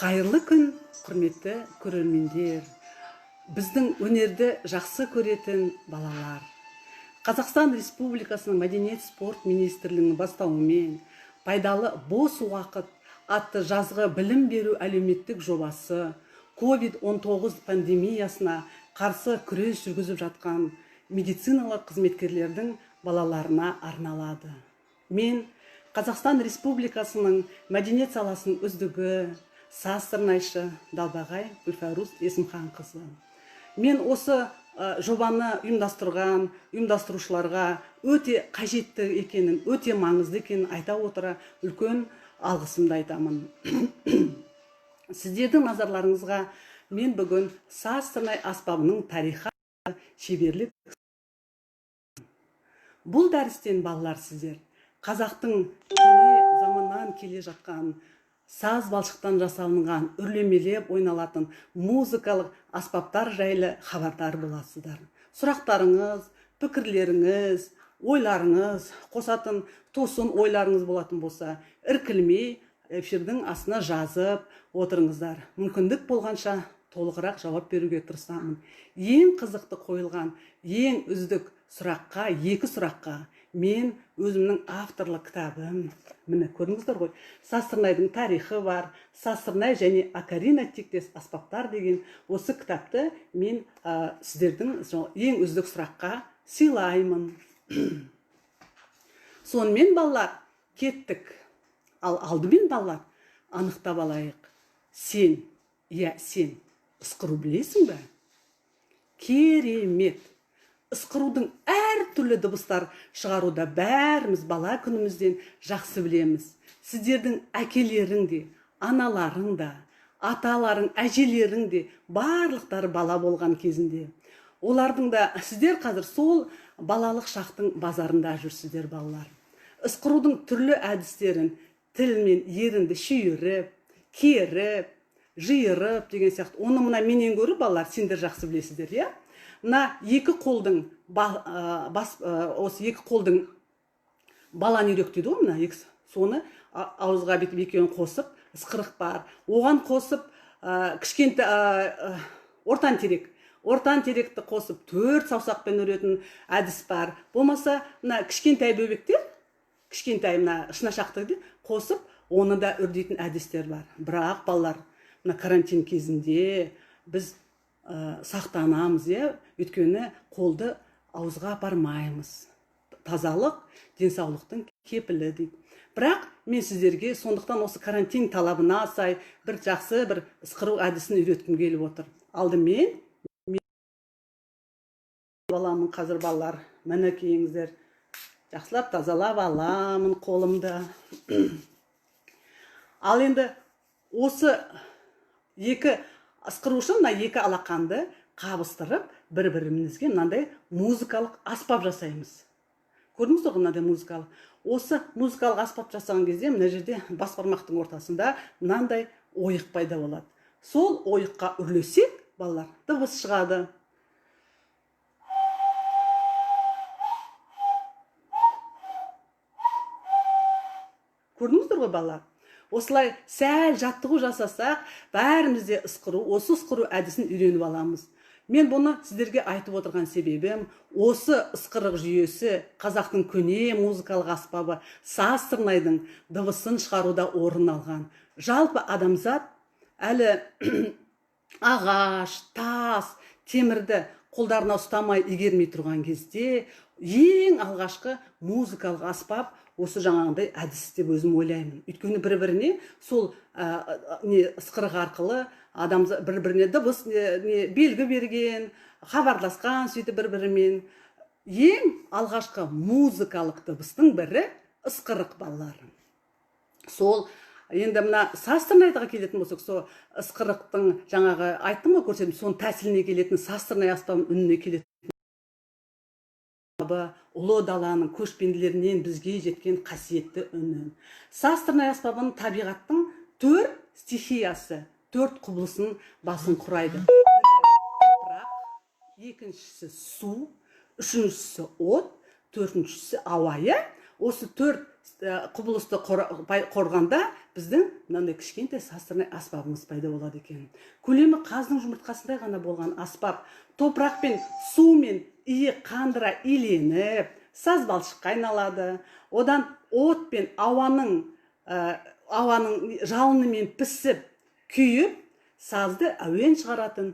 Қайырлы күн, құрметті көрермендер. Біздің өнерді жақсы көретін балалар. Қазақстан Республикасының Мәдениет спорт министрлігінің бастауымен пайдалы бос уақыт атты жазғы білім беру әлеуметтік жобасы COVID-19 пандемиясына қарсы күрес жүргізіп жатқан медициналық қызметкерлердің балаларына арналады. Мен Қазақстан Республикасының мәдениет саласының үздігі, саз сырнайшы Далбағай Гүлфарус Есімханқызы. Мен осы жобаны ұйымдастырған ұйымдастырушыларға өте қажетті екенін, өте маңызды екенін айта отыра үлкен алғысымды айтамын. Сіздердің назарларыңызға мен бүгін саз сырнай аспабының тарихы шеберлік. Бұл дәрістен балалар сіздер қазақтың көне заманнан келе жатқан саз балшықтан жасалынған үрлемелеп ойналатын музыкалық аспаптар жайлы хабардар боласыздар. Сұрақтарыңыз, пікірлеріңіз, ойларыңыз, қосатын тосын ойларыңыз болатын болса, іркілмей эфирдің астына жазып отырыңыздар. Мүмкіндік болғанша толығырақ жауап беруге тырысамын. Ең қызықты қойылған, ең үздік сұраққа, екі сұраққа мен өзімнің авторлық кітабым, міне көрдіңіздер ғой, саз сырнайдың тарихы бар, саз сырнай және акарина тектес аспаптар деген осы кітапты мен сіздердің ең үздік сұраққа сыйлаймын. Сонымен балалар кеттік. Ал алдымен балалар анықтап алайық. Сен ысқыру білесің бе? Керемет! Ысқырудың әр түрлі дыбыстар шығаруда бәріміз бала күнімізден жақсы білеміз. Сіздердің әкелерің де, аналарың да, аталарың, әжелерің де барлықтары бала болған кезінде. Олардың да сіздер қазір сол балалық шақтың базарында жүрсіздер балалар. Ысқырудың түрлі әдістерін тілмен ерінді шүйіріп, керіп, жиырып деген сияқты. Оны мына менен көріп балалар сендер жақсы білесіздер, иә? Мына екі қолдың осы екі қолдың балан үйрек дейді ғой, мына соны ауызға бүйтіп екеуін қосып ысқырық бар. Оған қосып ортан теректі қосып 4 саусақпен өретін әдіс бар. Болмаса мына кішкентай бөбектер, кішкентай мына шынашақты қосып оны да үрдейтін әдістер бар. Бірақ балалар мына карантин кезінде біз сақтанамыз, өйткені қолды ауызға апармаймыз. Тазалық денсаулықтың кепілі дейді. Бірақ мен сіздерге сондықтан осы карантин талабына сай бір жақсы бір ысқыру әдісін үйреткім келіп отыр. Алдымен баламын қазір балалар, мінекейіңіздер, жақсылап тазалап аламын қолымды. Ал енді осы екі ысқырушы мына екі алақанды қабыстырып бір-бірімізге мынандай музыкалық аспап жасаймыз. Көрдіңіздер ғой мынандай музыкалық. Осы музыкалық аспап жасаған кезде мына жерде бас бармақтың ортасында мынандай ойық пайда болады. Сол ойыққа үрлесек, балалар, дыбыс шығады. Көрдіңіздер ғой балалар? Осылай сәл жаттығу жасасақ, бәрімізде осы ысқыру әдісін үйреніп аламыз. Мен бұны сіздерге айтып отырған себебім, осы ысқырық жүйесі қазақтың көне музыкалық аспабы саз сырнайдың дыбысын шығаруда орын алған. Жалпы адамзат әлі ағаш, тас, темірді қолдарына ұстамай игермей тұрған кезде ең алғашқы музыкалық аспап осы жаңағындай әдіс деп өзім ойлаймын. Өйткені бір-біріне сол ысқырық арқылы адамзат бір-біріне дыбыс белгі берген, хабарласқан сөйтіп бір-бірімен. Ең алғашқы музыкалық дыбыстың бірі ысқырық балалар. Сол енді мына саз сырнайға келетін болсақ, сол ысқырықтың жаңағы айттым ғой, көрсетім, соның тәсіліне келетін, саз сырнай аспабының үніне келетін ұлы даланың көшпенділерінен бізге жеткен қасиетті үні. Саз сырнай аспабының табиғаттың 4 стихиясы, 4 құбылысын басын құрайды. Топырақ, екіншісі су, үшіншісі от, төртіншісі ауа. осы 4 құбылысты қорғанда біздің мынандай кішкентай састырнай аспабымыз пайда болады екен. Көлемі қаздың жұмыртқасындай ғана болған аспап топырақ пен су мен иі қандыра иленіп, саз балшыққа айналады. Одан от пен ауаның жалынымен пісіп, күйіп, сазды әуен шығаратын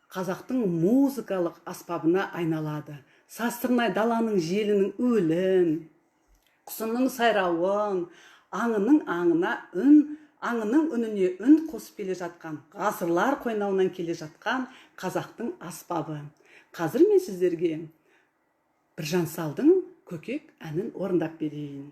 қазақтың музыкалық аспабына айналады. Састырнай даланың желінің өлін, құсының сайрауын, аңының үніне үн қосып келе жатқан, ғасырлар қойнауынан келе жатқан қазақтың аспабы. Қазір мен сіздерге Біржан Салдың Көкек әнін орындап берейін.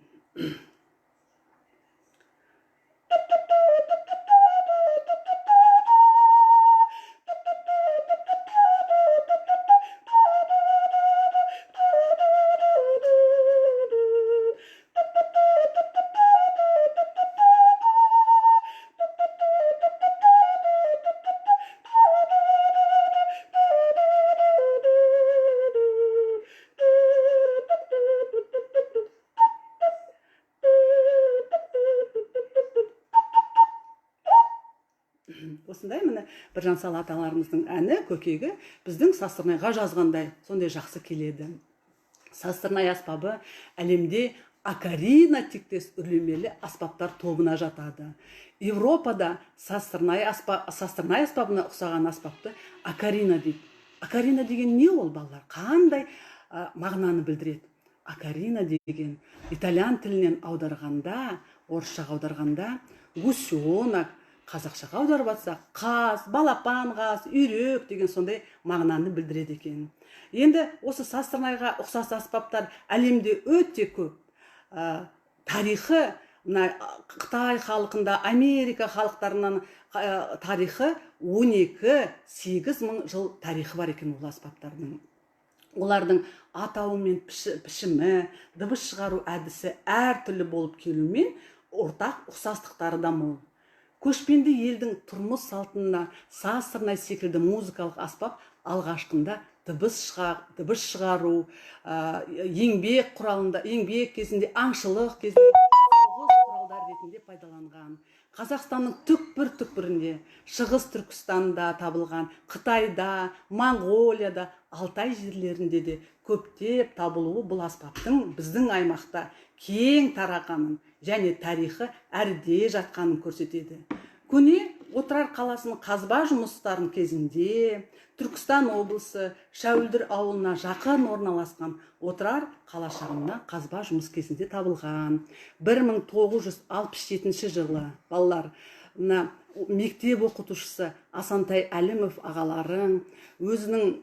Осындай міне Біржан Сал аталарымыздың әні Көкегі біздің Састырнайға жазғандай сондай жақсы келеді. Састырнай аспабы әлемде акарина тектес үрлемелі аспаптар тобына жатады. Европада Састырнай аспабына ұқсаған аспапты акарина дейді. Акарина деген не ол, балалар? Қандай мағынаны білдіреді? Акарина деген итальян тілінен аударғанда, орысшаға аударғанда гусенок, қазақшаға аударып жатсақ қаз, балапан қаз, үйрек деген сондай мағынаны білдіреді екен. Енді осы Састырнайға ұқсас аспаптар әлемде өте көп. Тарихы Қытай халқында, Америка халықтарынан тарихы 12-8 мың жыл тарихы бар екен ол аспаптардың. Олардың атауы мен пішімі, дыбыс шығару әдісі әртүрлі болып келумен ортақ ұқсастықтары да мол. Көшпенді елдің тұрмыс салтына Састырнай секілді музыкалық аспап алғашқында дыбыс шығару, еңбек кезінде, аңшылық кезінде құралдар ретінде пайдаланған. Қазақстанның түкпір-түкпірінде, Шығыс Түркістанда табылған, Қытайда, Моңғолияда, Алтай жерлерінде де көптеп табылуы бұл аспаптың біздің аймақта кең тарағанын және тарихы әрде жатқанын көрсетеді. Көне Отырар қаласының қазба жұмыстарын кезінде Түркістан облысы Шәуілдір ауылына жақын орналасқан Отырар қалашығына қазба жұмыс кезінде табылған. 1967 жылы балалар, мектеп оқытушысы Асантай Әлімов ағаларың өзінің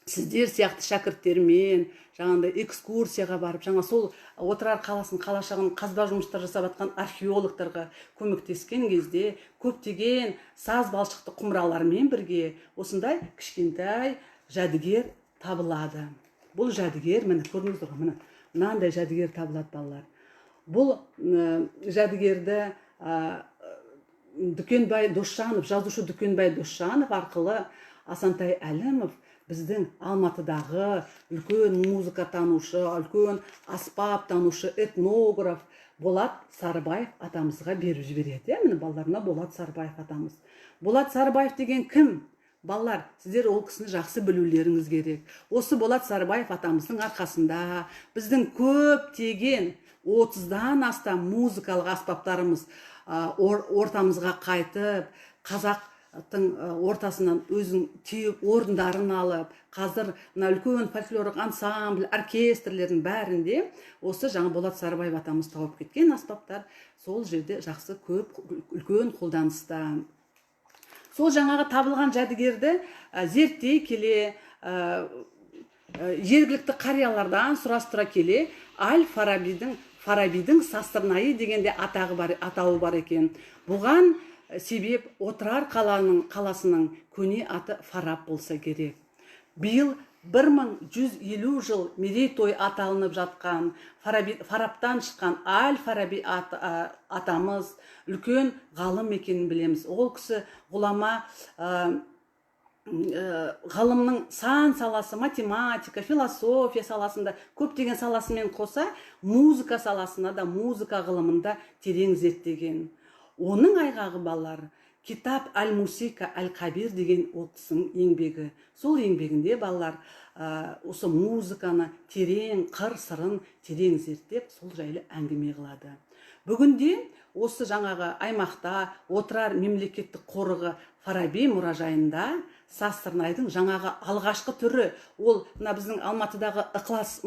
сіздер сияқты шәкірттермен жаңағындай экскурсияға барып, жаңа сол Отырар қаласының қалашығын қазба жұмыстар жасап жатқан археологтарға көмектескен кезде көптеген саз балшықты құмыралармен бірге осындай кішкентай жәдігер табылады. Бұл жәдігер, міне көрдіңіздер ғой, мынандай жәдігер табылады балалар. Бұл жәдігерді Дүкенбай Досжанов, жазушы Дүкенбай Досжанов арқылы Асантай Әлімов біздің Алматыдағы үлкен музыка танушы, үлкен аспап танушы, этнограф Болат Сарыбаев атамызға беріп жібереді. Міне балаларына Болат Сарыбаев атамыз. Болат Сарыбаев деген кім? Балалар, сіздер ол кісіні жақсы білулеріңіз керек. Осы Болат Сарыбаев атамыздың арқасында біздің көптеген 30-дан астам музыкалық аспаптарымыз ортамызға қайтып, қазақтың ортасынан өзінің теуіп орындарын алып, қазір үлкен фольклорлық ансамбль, оркестрлердің бәрінде осы жаңа Болат Сарыбаев атамыз тауып кеткен аспаптар сол жерде жақсы көп үлкен қолданыста. Сол жаңағы табылған жәдігерді зерттей келе, жергілікті қариялардан сұрастыра келе, Фарабидің Састырнайы дегенде атауы бар екен. Бұған себеп Отырар қаласының көне аты Фараб болса керек. Биыл 1150 жыл мерейтой аталынып жатқан Фарабтан шыққан Фараби атамыз үлкен ғалым екенін білеміз. Ол кісі ғұлама ғылымның сан саласы, математика, философия саласында көптеген саласымен қоса, музыка саласына да, музыка ғылымында терең зерттеген. Оның айғағы балалар Китап Аль-Мусика Аль-Кабир деген ол кісінің еңбегі. Сол еңбегінде балалар осы музыканы терең, қыр сырын терең зерттеп, сол жайлы әңгіме қылады. Бүгінде осы жаңағы аймақта отырар мемлекеттік қорығы Фараби мұражайында Сазтырнайдың жаңағы алғашқы түрі, ол мына біздің Алматыдағы Ықылас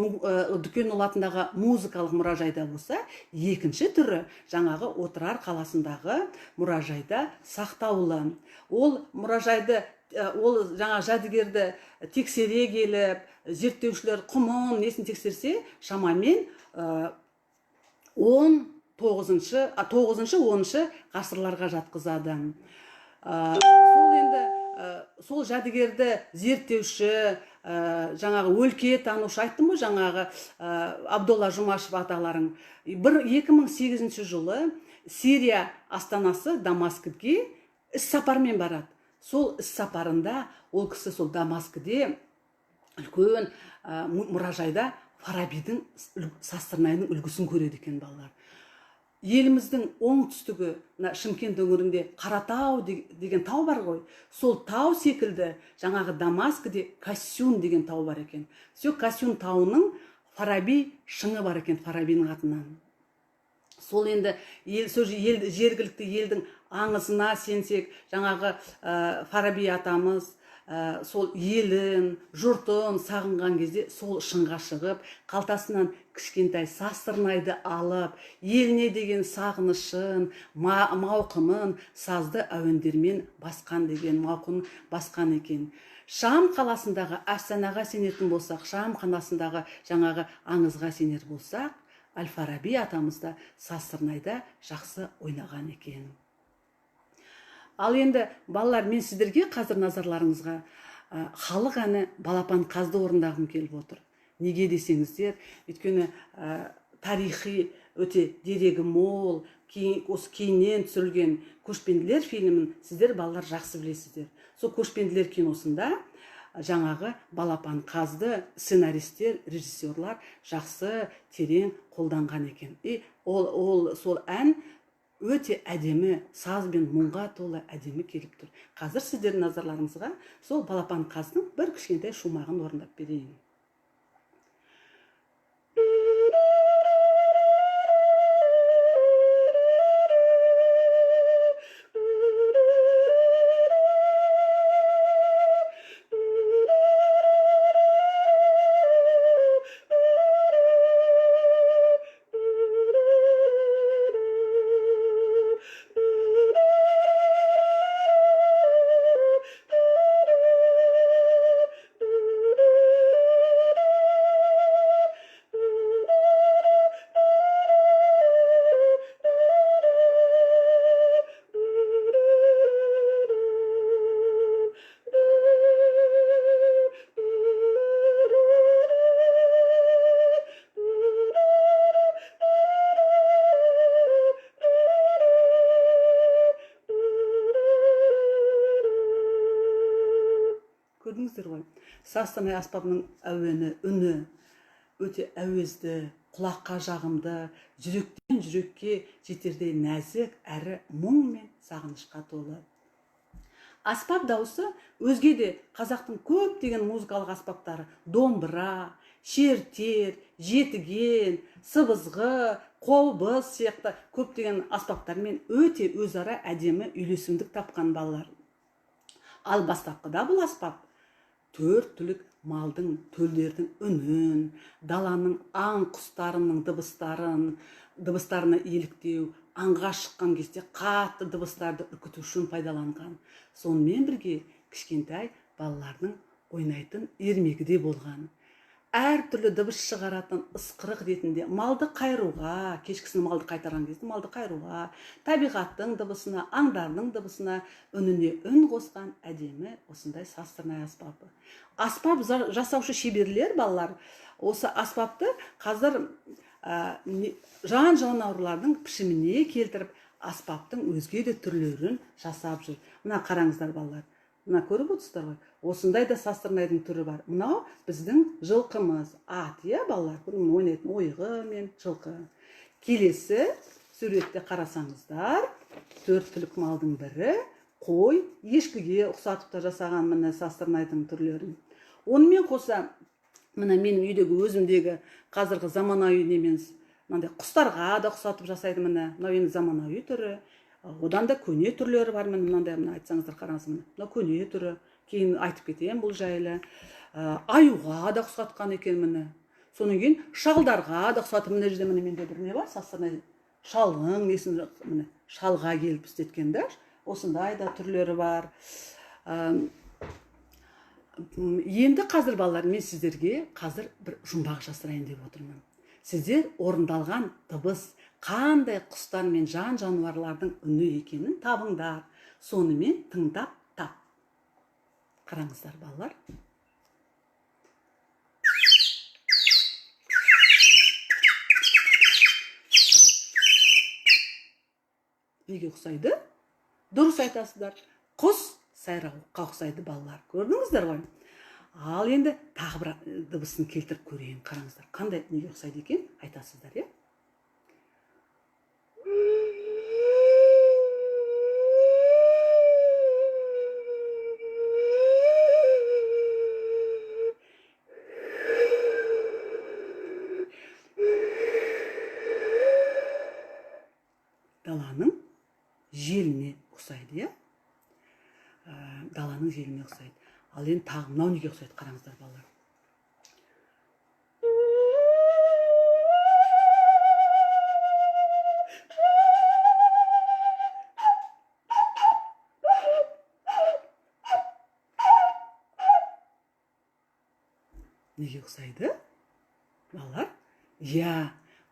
Дүкенұлы атындағы музыкалық мұражайда болса, екінші түрі жаңағы отырар қаласындағы мұражайда сақтаулы. Ол мұражайды, ол жаңа жәдігерді тексере келіп, зерттеушілер құмын несін тексерсе, шамамен 9-10 ғасырларға жатқызады. Сол енді сол жәдігерді зерттеуші, жаңағы өлке танушы, айттым ғой жаңағы Абдолла Жұмашев аталарың 2008 жылы Сирия астанасы Дамаскіге іс сапармен барады. Сол іс сапарында ол кісі сол Дамаскіде үлкен мұражайда Фарабидің Сазтырнайдың үлгісін көреді екен балалар. Еліміздің оңтүстігі, Шымкент өңірінде Қаратау деген тау бар ғой. Сол тау секілді жаңағы Дамаскіде Кассюн деген тау бар екен. Сол Кассюн тауының Фараби шыңы бар екен, Фарабидің атынан. Сол енді жергілікті елдің аңызына сенсек, жаңағы Фараби атамыз сол елін, жұртын сағынған кезде сол шыңға шығып, қалтасынан кішкентай Сазтырнайды алып, еліне деген сағынышын, мауқымын сазды әуендермен басқан деген мауқын басқан екен. Шам қаласындағы әфсанаға сенетін болсақ, Шам қаласындағы жаңағы аңызға сенер болсақ, Әл-Фараби атамыз да Сазтырнайда жақсы ойнаған екен. Ал енді балалар, мен сіздерге қазір назарларыңызға халық әні Балапан қазды орындағым келіп отыр. Неге десеңіздер, өйткені тарихи өте дерегі мол, осы кейіннен түсірілген Көшпенділер фильмін сіздер балалар жақсы білесіздер. Сол Көшпенділер киносында жаңағы Балапан қазды сценаристер, режиссерлар жақсы терең қолданған екен. Сол ән өте әдемі, саз бен мұңға толы әдемі келіп тұр. Қазір сіздердің назарларыңызға сол Балапан қаздың бір кішкентай шумағын орындап берейін. Көрдіңіздер ғой, Сазтырнай аспабының әуені, үні өте әуезді, құлаққа жағымды, жүректен жүрекке жетердей нәзік әрі мұң мен сағынышқа толы. Аспап дауысы өзге де қазақтың көптеген музыкалық аспаптары, домбыра, шертер, жетіген, сыбызғы, қобыз сияқты көптеген аспаптармен өте өзара әдемі үйлесімдік тапқан балалар. Ал бастапқыда бұл аспап төрт түлік малдың, төлдердің үнін, даланың аң құстарының дыбыстарына еліктеу, аңға шыққан кезде қатты дыбыстарды үркіту үшін пайдаланған. Сонымен бірге кішкентай балалардың ойнайтын ермегі де болған. Әр түрлі дыбыс шығаратын ысқырық ретінде малды қайыруға, кешкісін малды қайтарған кезде малды қайыруға, табиғаттың дыбысына, аңдардың дыбысына үніне үн қосқан әдемі осындай Сазтырнай аспабы. Аспап жасаушы шеберлер балалар осы аспапты қазір жан жануарлардың пішіміне келтіріп, аспаптың өзге де түрлерін жасап жүр. Мына қараңыздар балалар. Мына көріп отырсыздар ғой. Осындай да састырнайдың түрі бар. Мынау біздің жылқымыз. Ат, балалар, ойнайтын ойығы мен жылқы. Келесі суретте қарасаңыздар, 4 түлік малдың бірі қой, ешкіге ұқсатып та жасаған міне састырнайдың түрлерін. Онымен қоса, мына менің үйдегі өзімдегі қазіргі заманауи неменіз, мынандай құстарға да ұқсатып жасайды міне. Мынау енді заманауи түрі. Одан да көне түрлері бар, мынандай, айтсаңыздар қараңыз, мына көне түрі, кейін айтып кетем бұл жайлы. Аюға да ұқсатқан екен міне. Содан кейін шалдарға да ұқсатып, мына жерде менде бір не бар, састырнай шалғың несін, міне шалға келіп істеткен да, осындай да түрлері бар. Енді қазір балалар, мен сіздерге қазір бір жұмбақ жасырайын деп отырмын. Сіздер орындалған дыбыс қандай құстар мен жан жануарлардың үні екенін табыңдар. Сонымен тыңдап тап. Қараңыздар балалар. Неге ұқсайды? Дұрыс айтасыздар. Құс сайрауыққа ұқсайды балалар. Көрдіңіздер ғой? Ал енді тағы бір дыбысын келтіріп көрейін. Қараңыздар. Қандай неге ұқсайды екен? Айтасыздар, Даланың желіне ұқсайды, Даланың желіне ұқсайды. Ал енді тағы мынау неге ұқсайды? Қараңыздар балалар. Неге ұқсайды? Балалар,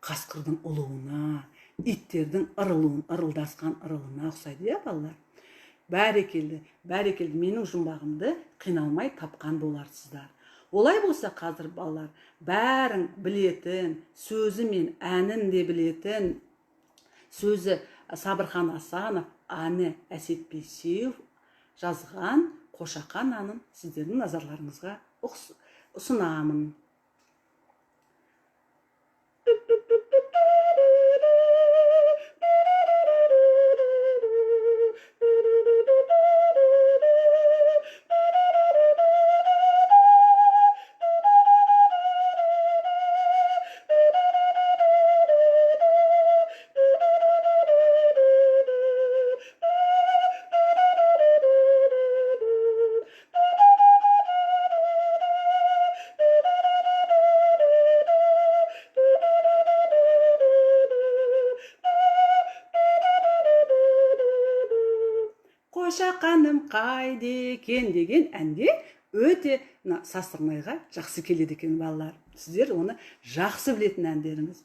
қасқырдың ұлуына, иттердің ырылдасқан ырылына ұқсайды, балалар. Бәрекелді, менің жұмбағымды қиналмай тапқан боларсыздар. Олай болса қазір балалар, бәрің білетін, сөзі мен әнін де білетін, сөзі Сабырхан Асанов, әні Әсет Бейсеев жазған Қошақан әнін сіздердің назарларыңызға ұсынамын. Қошақаным қайда екен деген әнге өте састырнайға жақсы келеді екен балалар. Сіздер оны жақсы білетін әндеріңіз.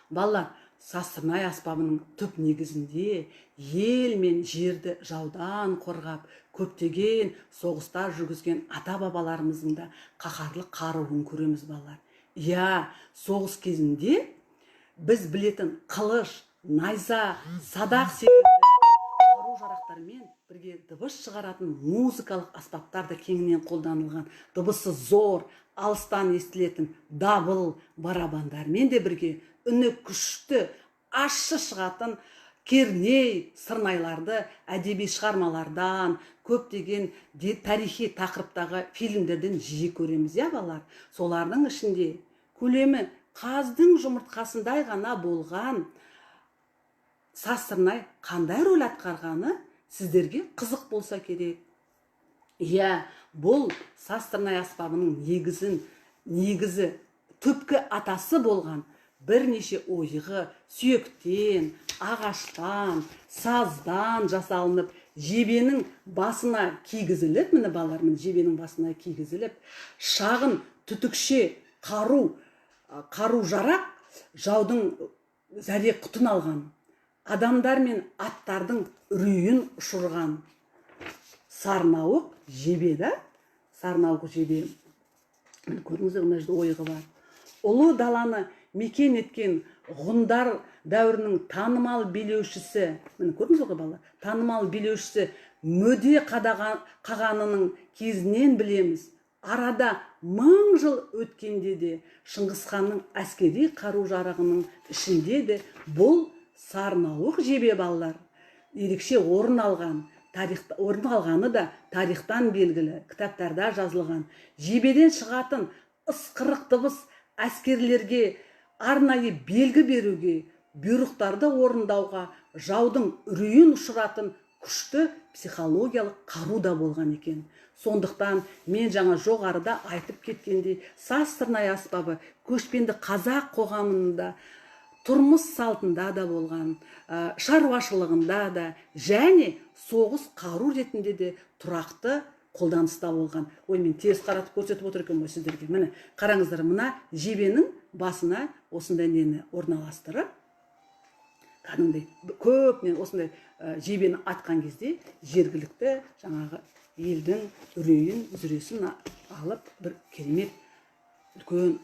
Балалар, састырнай аспабының түп негізінде ел мен жерді жаудан қорғап, көптеген соғыстар жүргізген ата-бабаларымыздың да қаһарлы қаруын көреміз балалар. Соғыс кезінде біз білетін қылыш, найза, садақ секілді қару-жарақтармен бірге дыбыс шығаратын музыкалық аспаптар да кеңінен қолданылған. Дыбысы зор, алыстан естілетін дабыл, барабандармен де бірге үні күшті, ащы шығатын керней, сырнайларды әдеби шығармалардан, көптеген тарихи тақырыптағы фильмдерден жиі көреміз, балалар. Солардың ішінде көлемі қаздың жұмыртқасындай ғана болған састырнай қандай рөл атқарғаны сіздерге қызық болса керек. Бұл састырнай аспабының негізі түпкі атасы болған бірнеше ойығы сүйектен, ағаштан, саздан жасалынып, жебенің басына кигізіліп, міне балалар, жебенің басына кигізіліп, шағын түтікше қару-жарақ жаудың зәре құтын алған, адамдар мен аттардың үрейін ұшырған сарнауық жебе, сарнауық жебе. Көріңіздер, мына жерде ойығы бар. Ұлы даланы мекен еткен ғұндар дәуірінің танымал билеушісі, міне көрдіңіз ғой балалар, танымал билеушісі мөде қағанының кезінен білеміз. Арада 1000 жыл өткенде де, Шыңғысханның әскери қару жарағының ішінде де бұл сарнауық жебе балалар ерекше орын алғаны да тарихтан белгілі, кітаптарда жазылған. Жебеден шығатын ысқырық дыбыс әскерлерге арнайы белгі беруге, бұйрықтарды орындауға, жаудың үрейін ұшыратын күшті психологиялық қару да болған екен. Сондықтан мен жаңа жоғарыда айтып кеткендей, саз-сырнай аспабы көшпенді қазақ қоғамында, тұрмыс салтында да болған, шаруашылығында да, және соғыс қару ретінде де тұрақты қолданыста болған. Ой, мен теріс қаратып көрсетіп отыр екен ғой сіздерге. Міне, қараңыздар, мына жебенің басына осындай нені орналастырып, кәдімгідей көп мен осындай жебені атқан кезде жергілікті жаңағы елдің үрейін, зүресін алып, бір керемет үлкен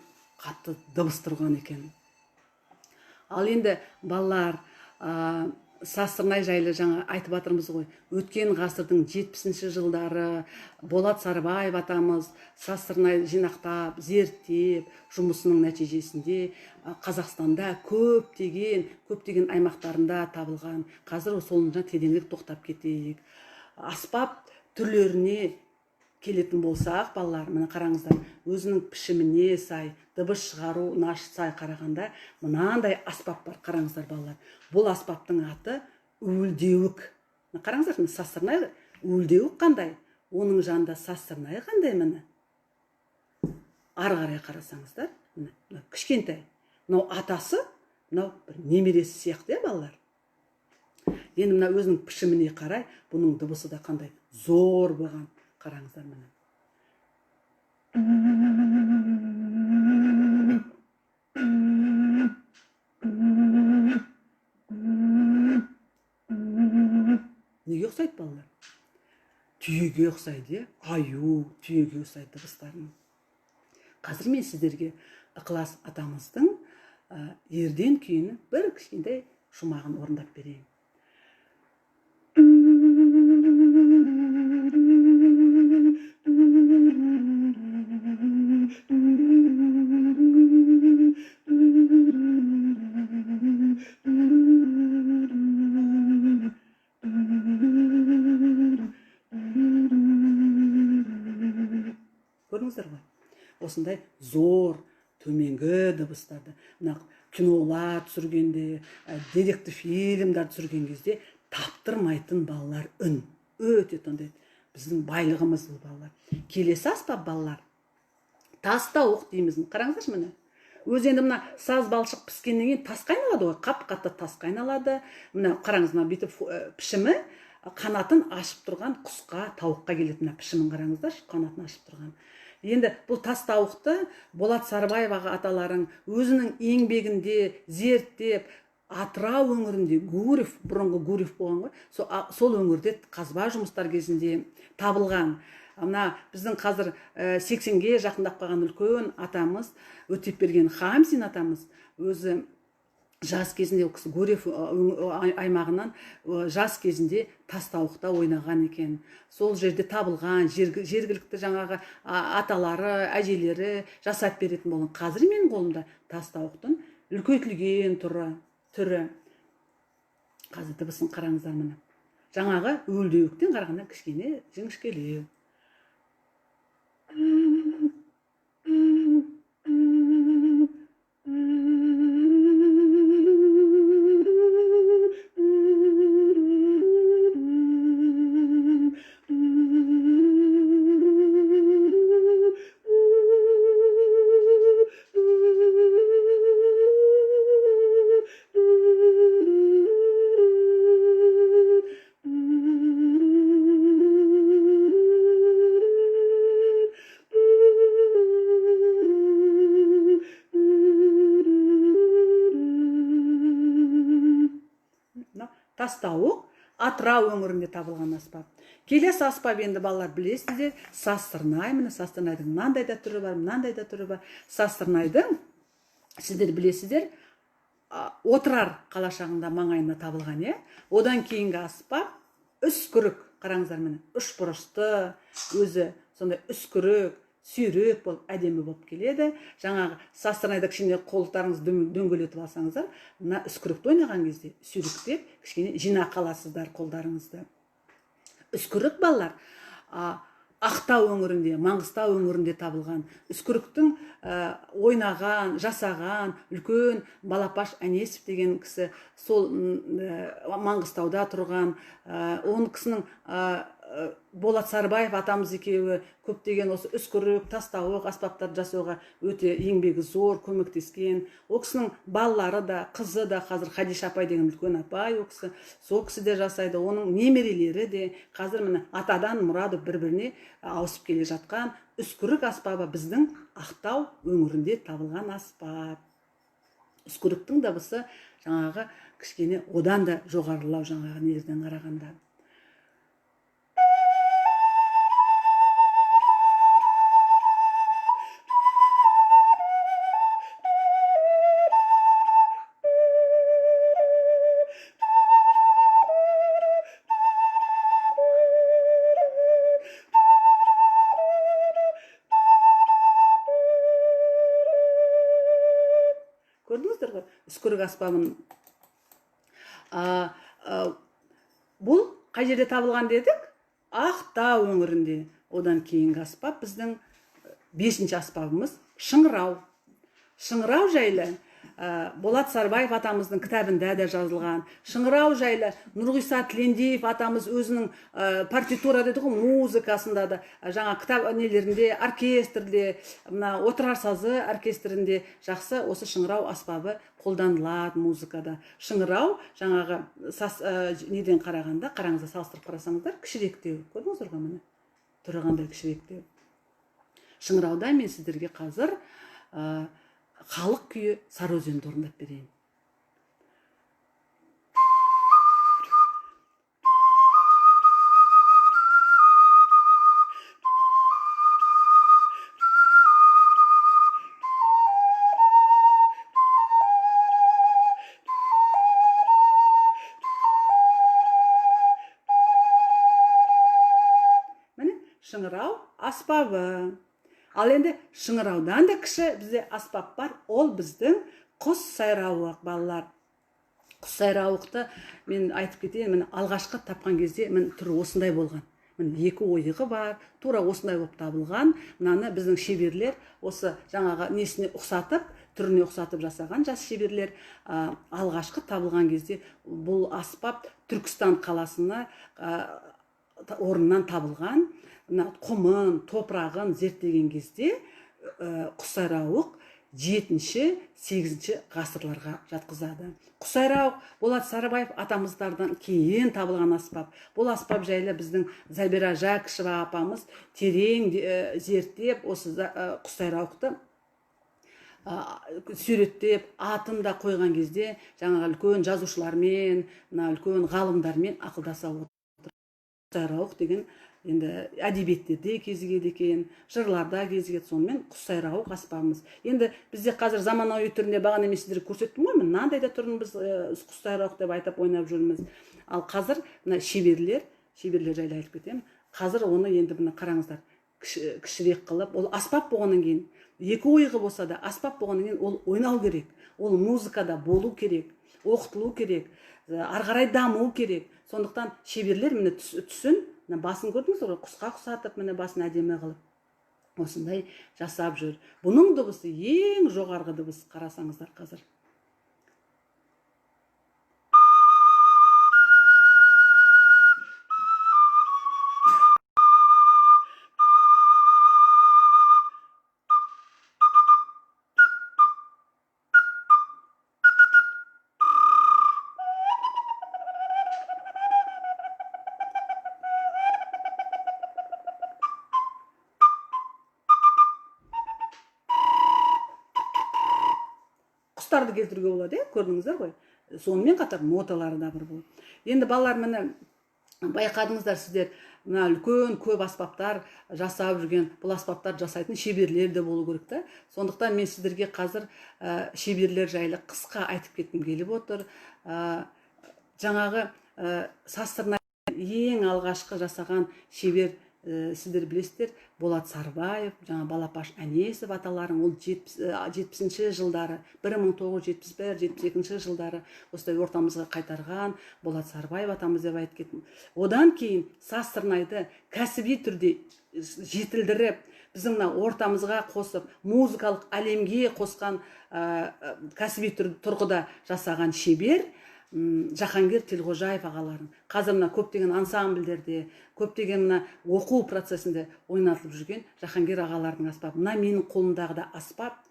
қатты дыбыс тұрған екен. Ал енді балалар, саз-сырнай жайлы жаңа айтып жатырмыз ғой. Өткен ғасырдың 70-ші жылдары Болат Сарыбаев атамыз саз-сырнай жинақтап, зерттеп, жұмысының нәтижесінде Қазақстанда көптеген аймақтарында табылған. Қазір солында тереңірек тоқтап кетейік. Аспап түрлеріне келетін болсақ, балалар, мына қараңыздар, өзінің пішіміне сай, дыбыс шығаруына сай қарағанда, мынандай аспап бар, қараңыздар балалар. Бұл аспаптың аты уілдеуік. Қараңыздар, саз-сырнай уілдеуік қандай? Оның жанында саз-сырнай қандай міне? Ары қарай қарасаңыздар, міне кішкентай. Мынау атасы, мынау бір немересі сияқты, балалар. Енді мына өзінің пішіміне қарай, бұның дыбысы да қандай зор болған. Қараңыздар міне. Неге ұқсайды балалар? Түйеге ұқсайды, аю, түйеге ұқсайды дыбыстарын. Қазір мен сіздерге Ықылас атамыздың ерден күйінің бір кішкентай шумағын орындап берейін. Көрдіңіздер ғой? Осындай зор, төменгі дыбыстарды, кинолар түсіргенде, деректі фильмдар түсірген кезде таптырмайтын балалар үн. Өте тондайды. Біздің байлығымыз бұл балалар. Келесі аспап балалар. Тастауық дейміз. Қараңыздаршы міне. Өз енді мына саз балшық піскеннен кейін тасқа айналады ғой. Қап-қатты тасқа айналады. Мына қараңыз, мына бүйтіп пішімі қанатын ашып тұрған құсқа, тауыққа келетін пішімін қараңыздаршы, қанатын ашып тұрған. Енді бұл тастауықты Болат Сарыбаев аталарың өзінің еңбегінде зерттеп, Атырау өңірінде Гурьев, бұрынғы Гурьев болған ғой, сол өңірде қазба жұмыстар кезінде табылған. Мына біздің қазір 80-ге жақындап қалған үлкен атамыз, Өтепберген Хамзин атамыз, өзі жас кезінде Гурьев аймағынан жас кезінде тастауықта ойнаған екен. Сол жерде табылған жергілікті жаңағы аталары, әжелері жасап беретін болған. Қазір менің қолымда тастауықтың үлкейтілген түрі. Қазір дыбысын қараңыздар міне. Жаңағы уілдеуіктен қарағанда кішкене жіңішкелеу. Тастауық Атырау өңірінде табылған аспап. Келесі аспап енді балалар білесіздер, саз-сырнай. Міне саз-сырнайдың мынандай да түрі бар, мынандай да түрі бар. Саз-сырнайдың сіздер білесіздер, отырар қалашағында маңайында табылған, иә. Одан кейінгі аспап үскірік, қараңыздар міне, үш бұрышты, өзі сондай үскірік, сүйрек болып, әдемі болып келеді. Жаңағы састырнайда кішкене қолдарыңызды дөңгелетіп алсаңыздар, мына үскірікті ойнаған кезде сүйректеп кішкене жинақ аласыздар қолдарыңызды. Үскірік балалар Ақтау өңірінде, Маңғыстау өңірінде табылған. Үскіріктің ойнаған, жасаған үлкен Балапаш Әнесов деген кісі сол Маңғыстауда тұрған. Оның кісінің Болат Сарбаев атамыз екеуі көптеген осы үскірік, тастауық аспаптарды жасауға өте еңбегі зор, көмектескен. Ол кісінің балалары да, қызы да қазір Хадиша апай деген үлкен апай, ол кісі, сол кісі де жасайды. Оның немерелері де қазір міне атадан мұрады бір-біріне ауысып келе жатқан. Үскірік аспабы біздің Ақтау өңірінде табылған аспап. Үскіріктің дыбысы жаңағы кішкене одан да жоғарылау, жаңағы нелерден қарағанда. Көрдіңіздер ғой, үскірік аспабын. Бұл қай жерде табылған дедік? Ақтау өңірінде. Одан кейінгі аспап біздің 5-ші аспабымыз шыңырау. Шыңырау жайлы Болат Сарбаев атамыздың кітабында да жазылған. Шыңырау жайлы Нұрғиса Тілендиев атамыз өзінің партитура деді ғой, музыкасында да, жаңа кітап нелерінде, оркестрде, отырар сазы оркестрінде жақсы осы шыңырау аспабы қолданылады музыкада. Шыңырау жаңағы неден қарағанда, қараңыздар, салыстырып қарасаңыздар, кішіректеу. Көрдіңіздер ғой міне? Түрі қандай кішіректеу. Шыңырауда мен сіздерге қазір халық күйі Сарыөзенді орындап берейін. Міне, шыңырау аспабы. Ал енді шыңыраудан да кіші бізде аспап бар, ол біздің құс сайрауық, балалар. Құс сайрауықты мен айтып кетейін, міне алғашқы тапқан кезде түрі осындай болған. Міне 2 ойығы бар, тура осындай болып табылған. Мынаны біздің шеберлер осы жаңағы несіне ұқсатып, түріне ұқсатып жасаған жас шеберлер алғашқы табылған кезде бұл аспап Түркістан қаласына орнынан табылған. Құмын, топырағын зерттеген кезде құс сайрауық 7-8 ғасырларға жатқызады. Құс сайрауық Болат Сарбаев атамыздардан кейін табылған аспап. Бұл аспап жайлы біздің Забира Жакишева апамыз терең зерттеп, осы құс сайрауықты суреттеп, атын да қойған кезде жаңағы үлкен жазушылармен, үлкен ғалымдармен ақылдаса отыр. Құс сайрауық деген енді әдебиеттерде кезігеді екен, жырларда кезігеді, сонымен құс сайрауық аспабымыз. Енді бізде қазір заманауи түрінде бағана мен сіздерге көрсеттім ғой, мынандай да түрін біз құс сайрауық деп айтып ойнап жүрміз. Ал қазір мына шеберлер жайлы айтып кетемін. Қазір оны енді мына қараңыздар, кішірек қылып, ол аспап болғаннан кейін, 2 ойығы болса да аспап болғаннан кейін ол ойнау керек. Ол музыкада болу керек, оқытылу керек, ары қарай даму керек. Сондықтан шеберлер міне түсін, басын көрдіңіздер ғой, құсқа құсатып, міне басын әдемі қылып осындай жасап жүр. Бұның дыбысы ең жоғарғы дыбыс, қарасаңыздар қазір. Құстарды келтіруге болады, көрдіңіздер ғой. Сонымен қатар ноталары да бір болады. Енді балалар міне байқадыңыздар сіздер, мына үлкен көп аспаптар жасап жүрген, бұл аспаптар жасайтын шеберлер де болу керек та. Сондықтан мен сіздерге қазір шеберлер жайлы қысқа айтып кеткім келіп отыр. Жаңағы састырнай ең алғашқы жасаған шебер сіздер білесіздер, Болат Сарбаев, жаңа Балапаш Әнесов аталарың, ол 70-ші жылдары, 1971-72 жылдары осылай ортамызға қайтарған Болат Сарбаев атамыз деп айтып кеттім. Одан кейін састырнайды кәсіби түрде жетілдіріп, біздің ортамызға қосып, музыкалық әлемге қосқан кәсіби тұрғыда жасаған шебер Жахангер Телғожаев ағаларың. Қазір көптеген ансамбльдерде, көптеген оқу процесінде ойнатылып жүрген Жахангер ағалардың аспабы. Менің қолымдағы да аспап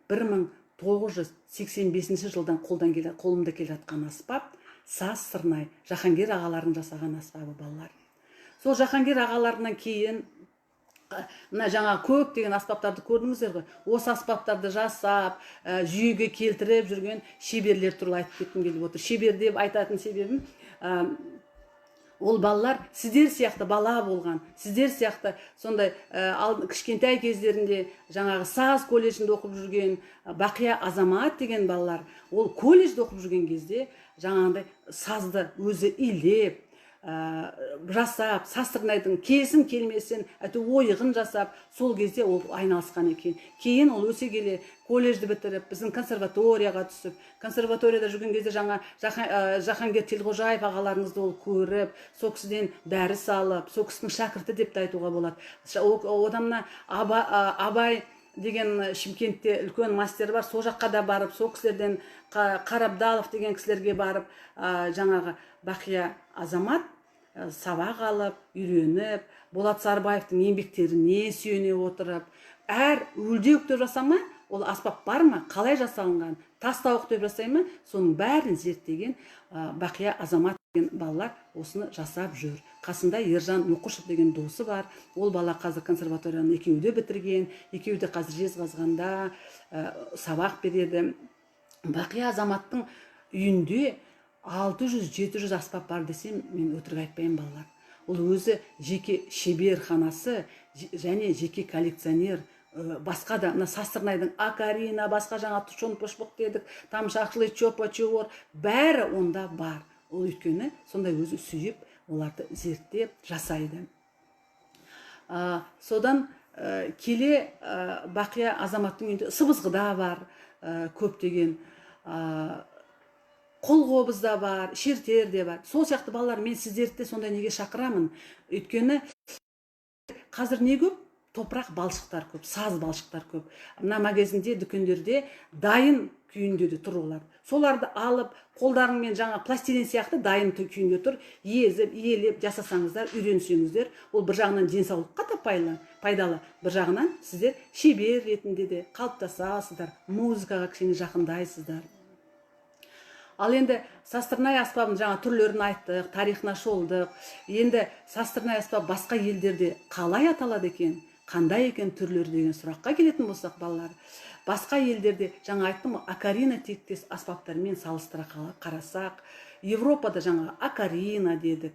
1985 жылдан қолымда келе жатқан аспап, саз сырнай, Жахангер ағалардың жасаған аспабы балалар. Сол Жахангер ағаларынан кейін жаңа көптеген аспаптарды көрдіңіздер ғой. Осы аспаптарды жасап, жүйеге келтіріп жүрген шеберлер туралы айтып кеткім келіп отыр. Шебер деп айтатын себебім, ол балалар сіздер сияқты бала болған, сіздер сияқты сондай кішкентай кездерінде жаңағы саз колледжінде оқып жүрген Бақия Азамат деген балалар, ол колледжде оқып жүрген кезде жаңағындай сазды өзі илеп, жасап, састырнайдың келсін келмесін ойығын жасап, сол кезде ол айналысқан екен. Кейін ол өсе келе колледжді бітіріп, біздің консерваторияға түсіп, консерваторияда жүрген кезде жаңа Жахангер Телғожаев ағаларыңызды ол көріп, сол кісіден дәріс алып, сол кісінің шәкірті деп те айтуға болады. Одан Абай деген Шымкентте үлкен мастер бар, сол жаққа да барып, сол кісілерден Қарабдалов деген кісілерге барып, жаңағы Бақия Азамат сабақ алып, үйреніп, Болат Сарбаевтың еңбектеріне сүйене отырып, әр үлдеуік деп жасама, ол аспап бар ма, қалай жасалынған, тас тауық деп жасай ма, соның бәрін зерттеген Бақия Азамат деген балалар осыны жасап жүр. Қасында Ержан Мұқышев деген досы бар. Ол бала қазір консерваторияны екеуі де бітірген, екеуі де қазір Жезқазғанда сабақ береді. Бақия Азаматтың үйінде 600-700 аспап бар десем, мен өтірік айтпаймын балалар. Ол өзі жеке шеберханасы және жеке коллекционер. Басқа да, састырнайдың акарина, басқа жаңа тұшон пұшпық дедік, тамшақшылы чопа чуор, бәрі онда бар. Ол өйткені сондай өзі сүйіп, оларды зерттеп жасайды. Содан келе Бақия Азаматтың үйінде сыбызғыда бар, көптеген қолғобыз да бар, шертер де бар. Сол сияқты балалар, мен сіздерді сондай неге шақырамын. Өйткені қазір не көп? Топырақ балшықтар көп, саз балшықтар көп. Магазинде, дүкендерде дайын күйінде де тұр олар. Соларды алып, қолдарыңмен жаңа пластилин сияқты дайын күйінде тұр, езіп, иелеп жасасаңыздар, үйренсеңіздер, ол бір жағынан денсаулыққа да пайдалы, бір жағынан сіздер шебер ретінде де қалыптасасыздар, музыкаға кішкене жақындайсыздар. Ал енді састырнай аспабын жаңа түрлерін айттық, тарихына шолдық. Енді састырнай аспап басқа елдерде қалай аталады екен, қандай екен түрлері деген сұраққа келетін болсақ, балалар, басқа елдерде жаңа айттым, акарина тектес аспаптармен салыстыра қарасақ, Европада жаңа акарина дедік,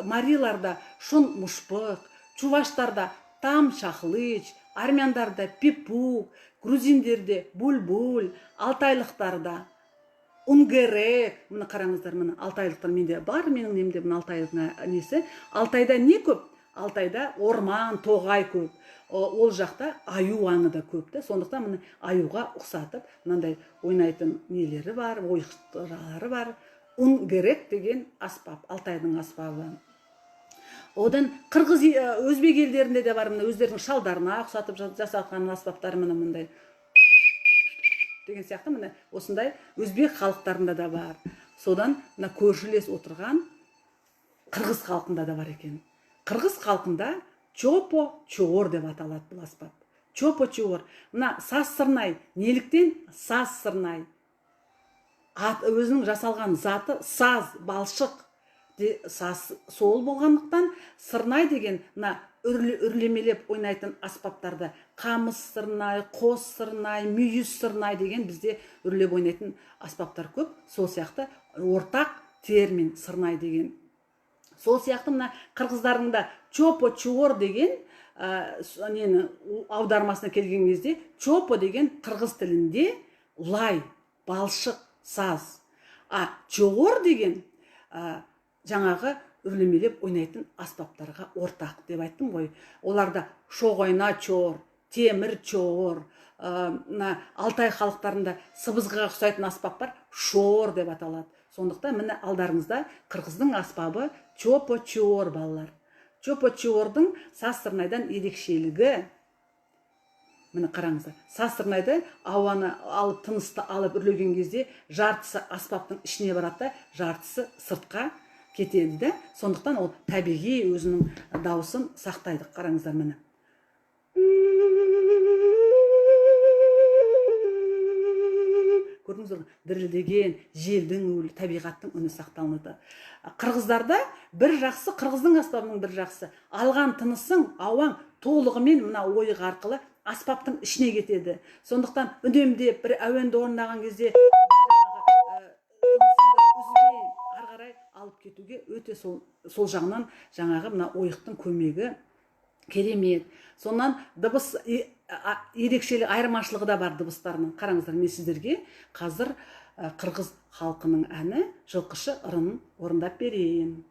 мариларда шун мұшпық, чуваштарда там шахлыч, армяндарда пипук, грузиндерде бульбуль, алтайлықтарда унгерек. Мұны қараңыздар, мұны алтайлықтар менде бар, менің немде мұны алтайлық несі. Алтайда не көп? Алтайда орман, тоғай көп. Ол жақта аю аңы да көп. Сондықтан мұны аюға ұқсатып, мынандай ойнайтын нелері бар, ойықтыралары бар. Унгерек деген аспап, Алтайдың аспабы. Одан қырғыз, өзбек елдерінде де бар, өздерінің шалдарына ұқсатып жасалған аспаптар мындай деген сияқты, міне осындай өзбек халықтарында да бар. Содан көршілес отырған қырғыз халқында да бар екен. Қырғыз халқында чопо чоор деп аталады бұл аспап. Чопо чоор. Мына саз сырнай. Неліктен саз сырнай? Өзінің жасалған заты саз, балшық. Саз сол болғандықтан сырнай деген үрлемелеп ойнайтын аспаптарды қамыс сырнай, қос сырнай, мүйіз сырнай деген бізде үрлеп ойнайтын аспаптар көп. Сол сияқты ортақ термин сырнай деген. Сол сияқты мына қырғыздардың да чопо чуор деген нені аудармасына келген кезде чопо деген қырғыз тілінде лай, балшық, саз. Чоғор деген жаңағы үрлемелеп ойнайтын аспаптарға ортақ деп айттым ғой. Оларда шоғойна чор, темір чор, Алтай халықтарында сыбызғыға ұқсайтын аспаптар шор деп аталады. Сондықтан міне алдарыңызда қырғыздың аспабы чопо чор балалар. Чопо чордың саз сырнайдан ерекшелігі, міне қараңыздар, саз сырнайды ауаны алып, тынысты алып үрлеген кезде жартысы аспаптың ішіне барады, жартысы сыртқа кетеді. Сондықтан ол табиғи өзінің дауысын сақтайды. Қараңыздар міне. Көрдіңіздер, дірілдеген желдің үні, табиғаттың үні сақталынады. Қырғыздарда бір жақсы, қырғыздың аспабының бір жақсы, алған тынысың, ауаң толығымен мына ойық арқылы аспаптың ішіне кетеді. Сондықтан үнемде бір әуенді орындаған кезде ары қарай алып кетуге өте сол жағынан жаңағы мына ойықтың көмегі керемет. Сонан дыбыс ерекшелік, айырмашылығы да бар дыбыстарының. Қараңыздар, мен сіздерге қазір қырғыз халқының әні жылқышы ырынын орындап берейін.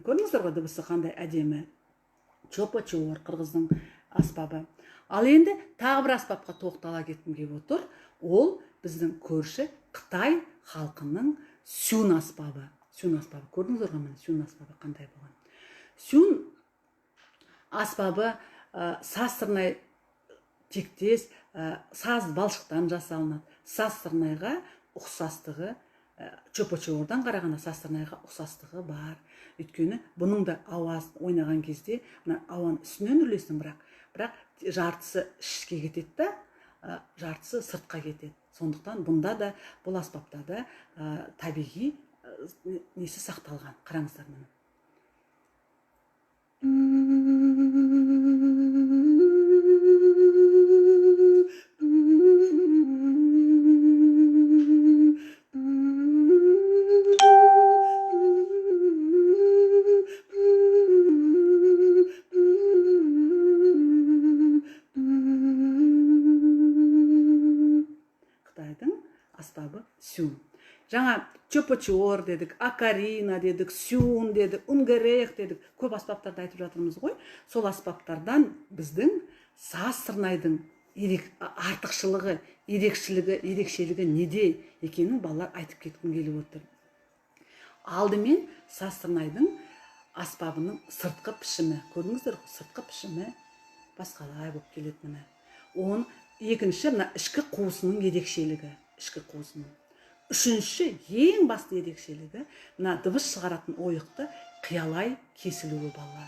Көрдіңіздер ғой, дыбысы қандай әдемі. Чопо чор қырғыздың аспабы. Ал енді тағы бір аспапқа тоқтала кеткім келіп отыр. Ол біздің көрші Қытай халқының сюн аспабы. Сюн аспабы. Көрдіңіздер ғой, сюн аспабы қандай болған. Сюн аспабы саз сырнай тектес, саз балшықтан жасалынады. Саз сырнайға ұқсастығы, чопо чордан қарағанда саз сырнайға ұқсастығы бар. Өйткені бұның да ауасын ойнаған кезде ауаны үстінен үрлесін, бірақ жартысы ішке кетеді, жартысы сыртқа кетеді. Сондықтан бұнда да, бұл аспапта да табиғи несі сақталған. Қараңыздар мұны. Аспабы сюн. Жаңа чопо чор дедік, акарина дедік, сюн дедік, унгерех дедік. Көп аспаптарды айтып жатырмыз ғой. Сол аспаптардан біздің саз сырнайдың артықшылығы, ерекшелігі неде екенін балалар айтып кеткім келіп отыр. Алдымен саз сырнайдың аспабының сыртқы пішімі. Көрдіңіздер, сыртқы пішімі басқалай болып келеді міне. Оның екінші мына ішкі қуысының ерекшелігі. Ішкі қуысының. Үшінші ең басты ерекшелігі мына дыбыс шығаратын ойықты қиялай кесілуі балалар.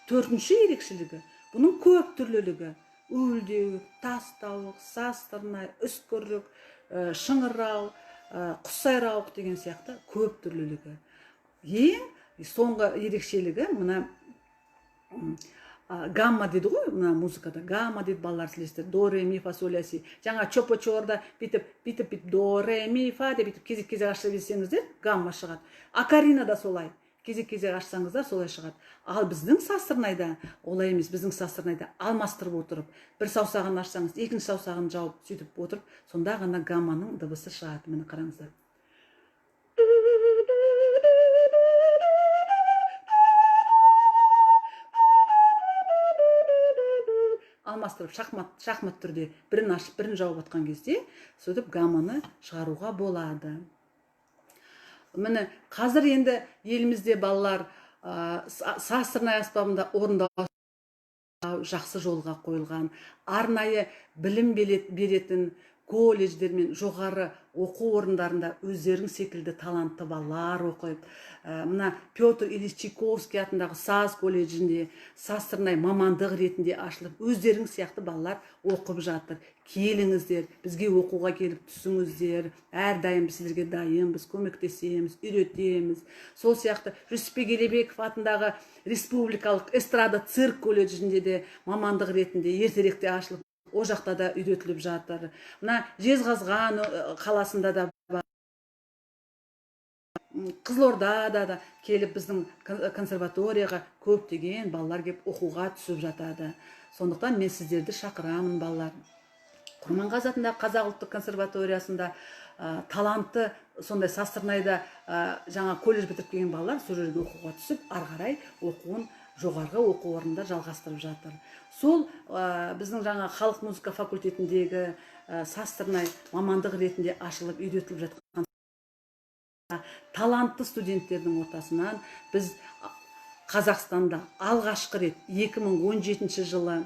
Төртінші ерекшелігі бұның көп түрлілігі. Үлдеуік, тастауық, саз сырнай, үскірік, шыңырау, құссайрауық деген сияқты көп түрлілігі. Ең соңғы ерекшелігі мына гамма дейді ғой, мына музыкада гамма дейді балалар, сілестер, до, ре, ми, фа, соль, ля, си. Жаңа чопо чорда битіп, до, ре, ми, фа деп битіп кезек-кезек аша берсеңіздер, гамма шығады. Акарина да солай. Кезек-кезек ашсаңыздар, солай шығады. Ал біздің саз сырнайда олай емес. Біздің саз сырнайда алмастырып отырып, бір саусағын ашсаңыз, екінші саусағын жауып сөйтіп отырып, сонда ғана гамманың дыбысы шығады. Міне қараңыздар. Алмастырып шахмат түрде бірін ашып, бірін жауып отқан кезде сөйтіп гамманы шығаруға болады. Міне қазір енді елімізде балалар саз сырнай аспабында орындау жақсы жолға қойылған, арнайы білім беретін колледждер мен жоғары оқу орындарында өздерің секілді талантты балалар оқып, мына Петр Ильич Чайковский атындағы саз колледжінде сазсырнай мамандық ретінде ашылып, өздерің сияқты балалар оқып жатыр. Келіңіздер, бізге оқуға келіп түсіңіздер, әрдайым сіздерге дайынбыз, көмектесеміз, үйретеміз. Сол сияқты Жүсіпбек Елебеков атындағы республикалық эстрада цирк колледжінде де мамандық ретінде ертеректе ашылып, о жақта да үйретіліп жатыр. Мына Жезқазған қаласында да бар, Қызылордада да келіп біздің консерваторияға көптеген балалар келіп оқуға түсіп жатады. Сондықтан мен сіздерді шақырамын, балалар. Құрманғазы атындағы Қазақ ұлттық консерваториясында талантты сондай сазсырнайда жаңа колледж бітіріп келген балалар сол жерге оқуға түсіп, ары қарай оқуын жоғарғы оқу орнында жалғастырып жатыр. Сол біздің жаңа халық музыка факультетіндегі сазсырнай мамандық ретінде ашылып үйретіліп жатқан талантты студенттердің ортасынан біз Қазақстанда алғашқы рет 2017 жылы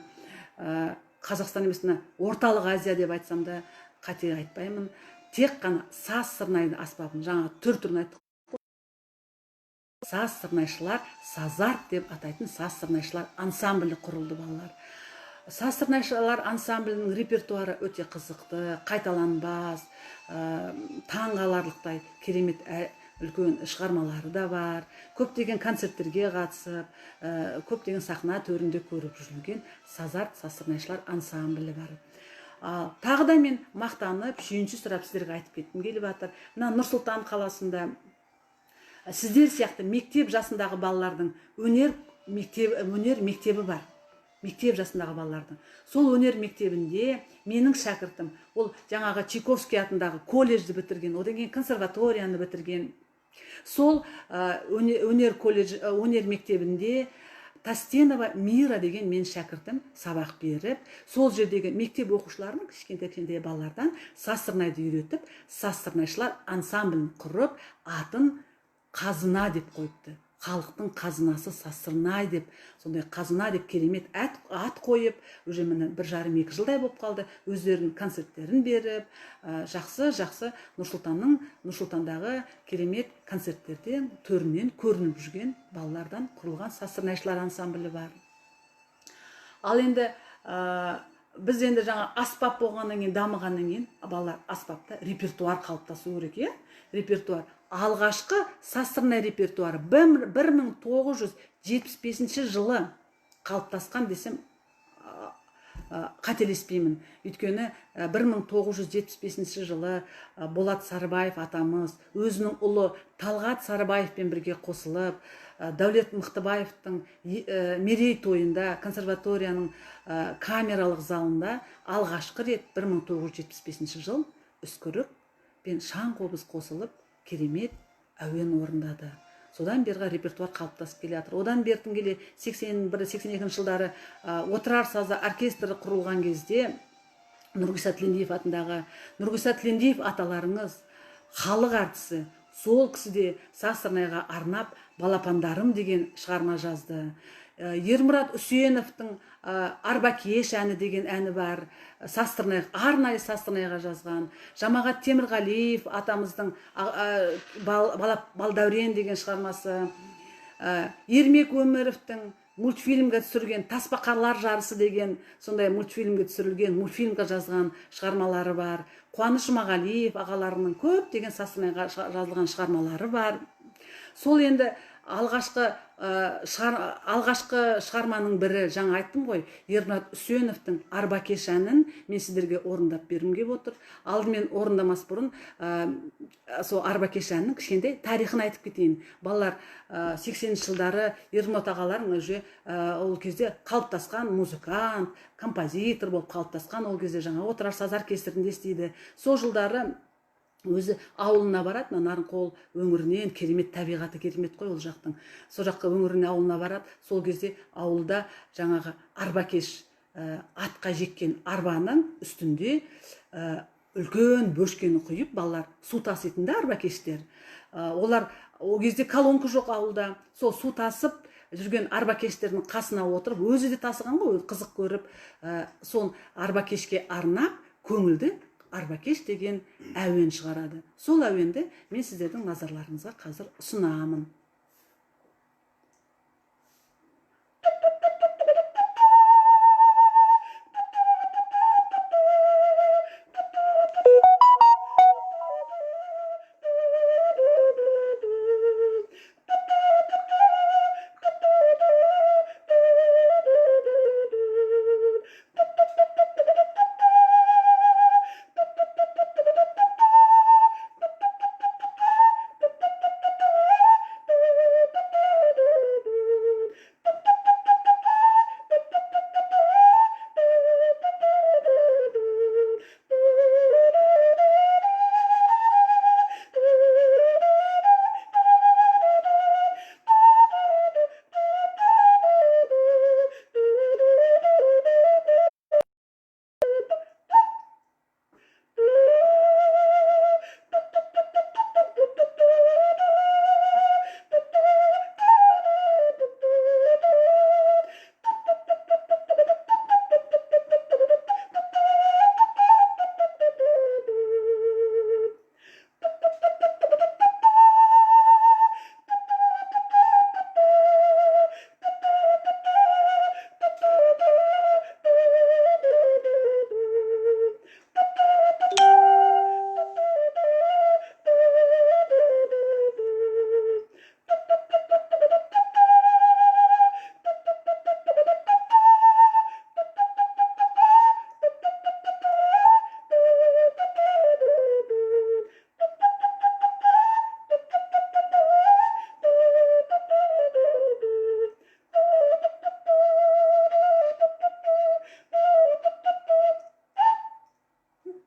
Қазақстан емес, орталық Азия деп айтсам да қате айтпаймын, тек қана саз-сырнайдың аспабын, жаңа түр-түрін айттық. Саз-сырнайшылар, сазарт деп атайтын саз-сырнайшылар ансамблі құрылды, балалар. Саз-сырнайшылар ансамблінің репертуары өте қызықты, қайталанбас, таңғаларлықтай керемет үлкен шығармалары да бар. Көптеген концерттерге қатысып, көптеген сахна төрінде көріп жүрілген сазарт саз-сырнайшылар ансамблі бар. Тағы да мен мақтанып, сүйінші сұрап сіздерге айтып кеткім келіп жатыр. Мына Нұр-Сұлтан қаласында сіздер сияқты мектеп жасындағы балалардың өнер мектебі бар. Мектеп жасындағы балалардың. Сол өнер мектебінде менің шәкіртім, ол жаңағы Чайковский атындағы колледжді бітірген, одан кейін консерваторияны бітірген. Сол өнер мектебінде Тастенова Мира деген мен шәкіртім сабақ беріп, сол жердегі мектеп оқушыларының кішкентай балалардан саз-сырнайды үйретіп, саз-сырнайшылар ансамблін құрып, атын қазына деп қойыпты. Халықтың қазынасы саз-сырнай деп, сондай қазына деп керемет ат қойып, уже міне 1,5-2 жылдай болып қалды, өздерінің концерттерін беріп, жақсы Нұр-Сұлтандағы керемет концерттерден төрінен көрініп жүрген балалардан құрылған саз-сырнайшылар ансамблі бар. Ал енді біз енді жаңа аспап болғаннан кейін, дамығаннан кейін, балалар аспапта репертуар қалыптасу керек, репертуар. Алғашқы саз-сырнай репертуары 1975 жылы қалыптасқан десем қателеспеймін. Өйткені 1975 жылы Болат Сарыбаев атамыз өзінің ұлы Талғат Сарыбаевпен бірге қосылып, Дәулет Мықтыбаевтың мерейтойында консерваторияның камералық залында алғашқы рет 1975 жыл үскірік пен шаң қобыз қосылып керемет әуен орындады. Содан бергі репертуар қалыптасып келе жатыр. Одан бертін келе 81-82 жылдары отырар сазы оркестрі құрылған кезде Нұрғиса Тілендиев атындағы Нұрғиса Тілендиев аталарыңыз халық әртісі, сол кісі де саз-сырнайға арнап балапандарым деген шығарма жазды. Ермұрат Үсеновтың Арбакеш әні деген әні бар, арнайы саз-сырнайға жазған. Жамағат Темірғалиев атамыздың Балдәурен деген шығармасы, Ермек Өміровтің мультфильмге түсірген Таспақарлар жарысы деген сондай мультфильмге түсірілген, мультфильмге жазған шығармалары бар. Қуаныш Жұмағалиев ағаларының көптеген саз-сырнайға жазылған шығармалары бар. Сол енді алғашқы шығарманың бірі, жаңа айттым ғой, Ермұрат Үсеновтың Арбакеш әнін мен сіздерге орындап бергім келіп отыр. Алдымен орындамас бұрын сол Арбакеш әнінің кішкентай тарихын айтып кетейін. Балалар 80 жылдары Ермұрат ағаларың уже ол кезде қалыптасқан музыкант, композитор болып қалыптасқан, ол кезде жаңа отырар саз оркестрінде істейді. Сол жылдары өзі ауылына барады, Нарынқол өңірінен, керемет табиғаты керемет қой ол жақтың. Сол жаққа өңіріне ауылына барады, сол кезде ауылда жаңағы Арбакеш атқа жеккен арбаның үстінде үлкен бөшкені құйып, балалар су таситын да Арбакештер. Олар ол кезде колонка жоқ ауылда, сол су тасып жүрген Арбакештердің қасына отырып, өзі де тасыған ғой, қызық көріп, сол Арбакешке арнап көңілді Арбакеш деген әуен шығарады. Сол әуенді мен сіздердің назарларыңызға қазір ұсынамын.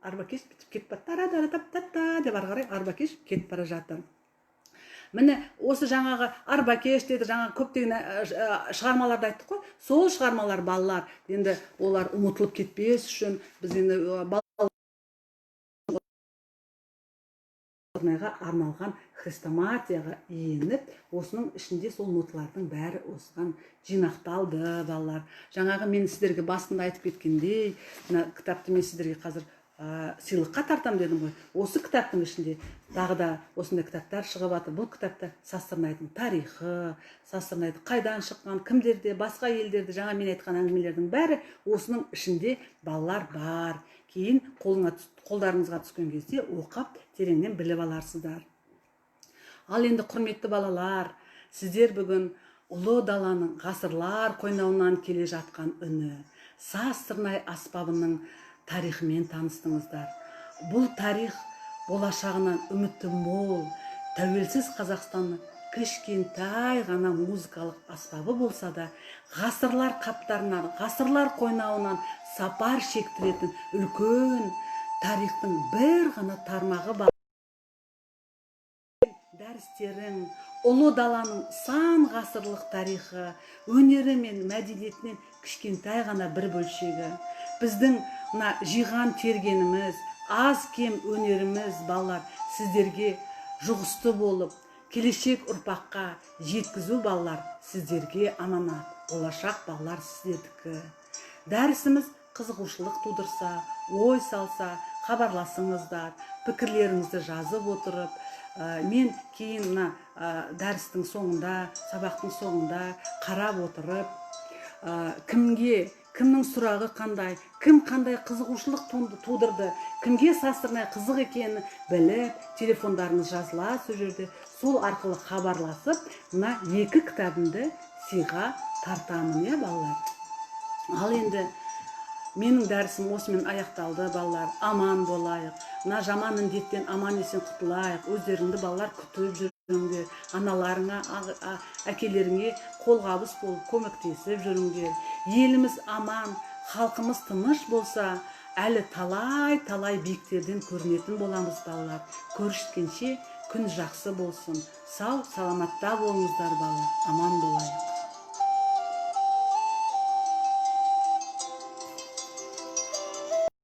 Арбакеш бітіп кетіп бара тара-тара-тап-та-та деп ары қарай арбакеш кетіп бара жатыр. Міне осы жаңағы арбакеш деді, жаңағы көптеген шығармаларды айттық қой. Сол шығармалар балалар, енді олар ұмытылып кетпес үшін біз енді арналған хрестоматияға еніп, осының ішінде сол ноталардың бәрі осыған жинақталды балалар. Жаңағы мен сіздерге басында айтып кеткендей, мына кітапты мен сіздерге қазір сыйлыққа тартам дедім ғой. Осы кітаптың ішінде тағы да осындай кітаптар шығып жатыр. Бұл кітапта Сазсырнайдың тарихы, Сазсырнайды қайдан шыққан, кімдерде, басқа елдерде, жаңа мен айтқан әңгімелердің бәрі осының ішінде балалар бар. Кейін қолдарыңызға түскен кезде оқып тереңнен біліп аларсыздар. Ал енді құрметті балалар, сіздер бүгін ұлы даланың ғасырлар қойнауынан келе жатқан үні, Сазсырнай аспабының тарихымен таныстыңыздар. Бұл тарих болашағынан үміті мол, тәуелсіз Қазақстанның кішкентай ғана музыкалық аспабы болса да, ғасырлар қаптарынан, ғасырлар қойнауынан сапар шектіретін үлкен тарихтың бір ғана тармағы бар. Дәрістерің, ұлы даланың сан ғасырлық тарихы, өнері мен мәдениетінен кішкентай ғана бір бөлшегі. Біздің жиған тергеніміз, аз кем өнеріміз балалар сіздерге жұғысты болып, келешек ұрпаққа жеткізу балалар сіздерге аманат. Болашақ балалар сіздердікі. Дәрісіміз қызығушылық тудырса, ой салса, хабарласыңыздар, пікірлеріңізді жазып отырып, мен кейін дәрістің соңында, сабақтың соңында қарап отырып, кімнің сұрағы қандай, кім қандай қызығушылық тудырды, кімге Сазсырнай қызық екенін біліп, телефондарыңыз жазыла сол жерде, сол арқылы хабарласып, мына 2 кітабымды сыйға тартамын, балалар. Ал енді менің дәрісім осымен аяқталды, балалар. Аман болайық. Мына жаман індеттен аман есен құтылайық. Өздеріңді балалар күтіп жүріңдер. Аналарыңа, әкелеріңе қолғабыс болып көмектесіп жүріңдер. Еліміз аман, халқымыз тыныш болса, әлі талай биіктерден көрінетін боламыз, балалар. Көріскенше күн жақсы болсын. Сау, саламатта болыңыздар, балалар. Аман болайық.